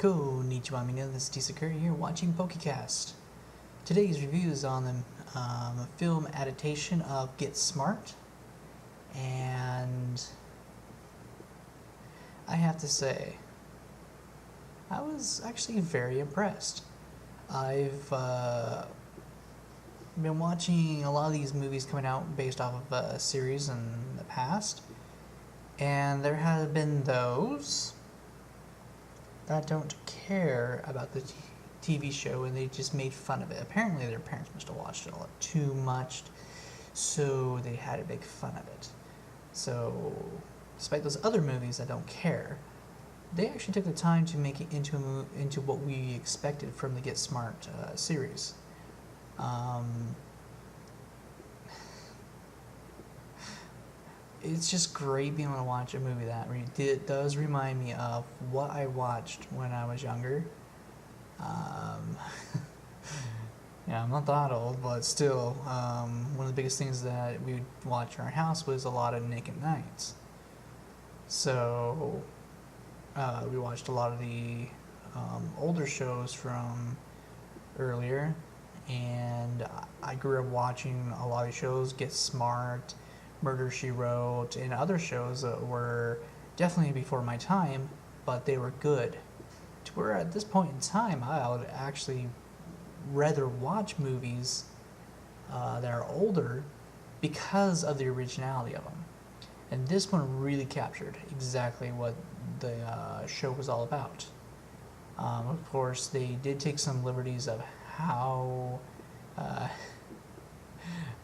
Konnichiwa, mina. This is Tisakura here watching PokeCast. Today's review is on the film adaptation of Get Smart, and I have to say, I was actually very impressed. I've been watching a lot of these movies coming out based off of a series in the past, and there have been those that don't care about the TV show and they just made fun of it. Apparently their parents must have watched it a lot too much, so they had to make fun of it. So despite those other movies that don't care, they actually took the time to make it into what we expected from the Get Smart series. It's just great being able to watch a movie that does remind me of what I watched when I was younger. Yeah, I'm not that old, but still, one of the biggest things that we would watch in our house was a lot of Nick at Night. So, we watched a lot of the older shows from earlier, and I grew up watching a lot of shows, Get Smart, Murder, She Wrote, and other shows that were definitely before my time, but they were good. To where at this point in time, I would actually rather watch movies that are older because of the originality of them. And this one really captured exactly what the show was all about. Of course, they did take some liberties of how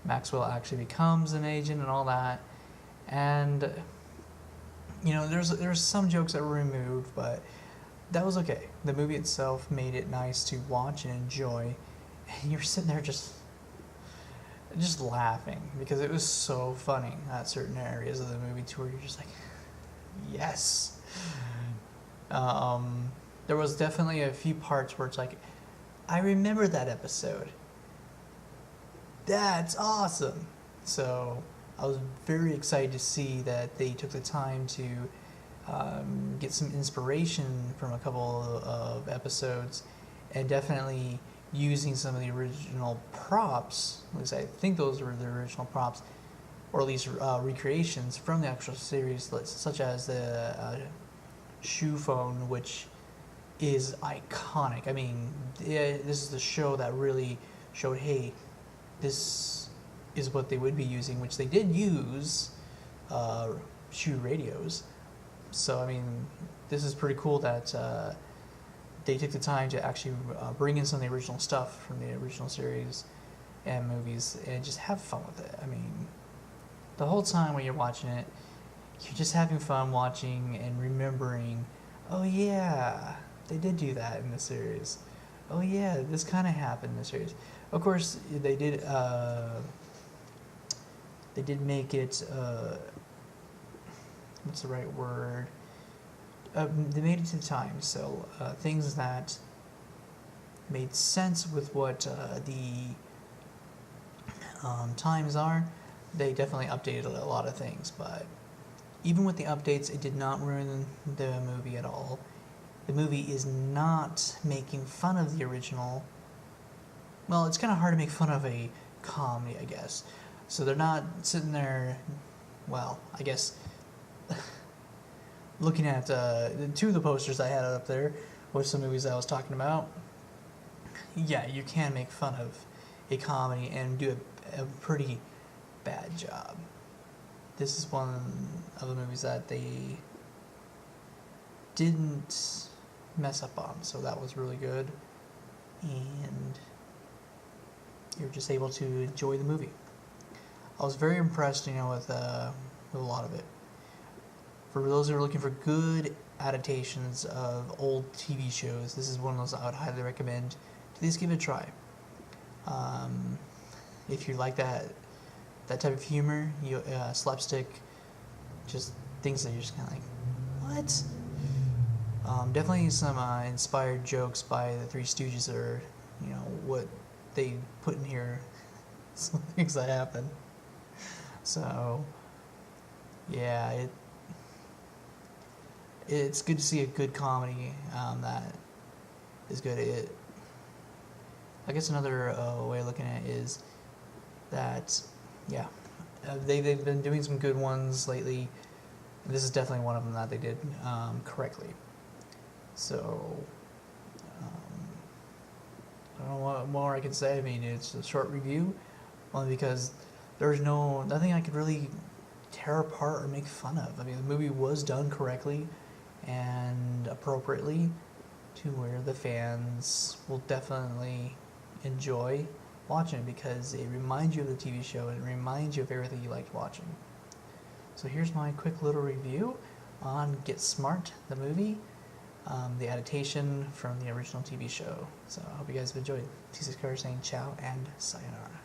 Maxwell actually becomes an agent and all that, and there's some jokes that were removed, but that was okay. The movie itself made it nice to watch and enjoy, and you're sitting there just laughing because it was so funny at certain areas of the movie to where you're just like, yes. There was definitely a few parts where it's like, I remember that episode. That's awesome. So I was very excited to see that they took the time to get some inspiration from a couple of episodes, and definitely using some of the original props. At least I think those were the original props, or at least recreations from the actual series, such as the shoe phone, which is iconic. I mean, this is the show that really showed, hey, this is what they would be using, which they did use shoe radios. So, I mean, this is pretty cool that they took the time to actually bring in some of the original stuff from the original series and movies and just have fun with it. I mean, the whole time when you're watching it, you're just having fun watching and remembering, oh yeah, they did do that in the series. Oh yeah, this kind of happened in the series. Of course, they did make it, what's the right word? They made it to the time, so things that made sense with what the times are, they definitely updated a lot of things, but even with the updates, it did not ruin the movie at all. The movie is not making fun of the original. Well, it's kind of hard to make fun of a comedy, I guess. So they're not sitting there, well, I guess, looking at two of the posters I had up there with some movies I was talking about. Yeah, you can make fun of a comedy and do a pretty bad job. This is one of the movies that they didn't mess up on, so that was really good. And you're just able to enjoy the movie. I was very impressed, with a lot of it. For those who are looking for good adaptations of old TV shows, this is one of those I would highly recommend to at least give it a try. If you like that type of humor, slapstick, just things that you're just kind of like, what? Definitely some inspired jokes by the Three Stooges, or what they put in here, some things that happen. So yeah, it's good to see a good comedy that is good. I guess another way of looking at it is that, yeah, they've been doing some good ones lately. This is definitely one of them that they did correctly. So, I don't know what more I can say. I mean, it's a short review, only because there's nothing I could really tear apart or make fun of. I mean, the movie was done correctly and appropriately to where the fans will definitely enjoy watching it, because it reminds you of the TV show and it reminds you of everything you liked watching. So here's my quick little review on Get Smart, the movie, the adaptation from the original TV show. So I hope you guys have enjoyed. T6 Carter saying ciao and sayonara.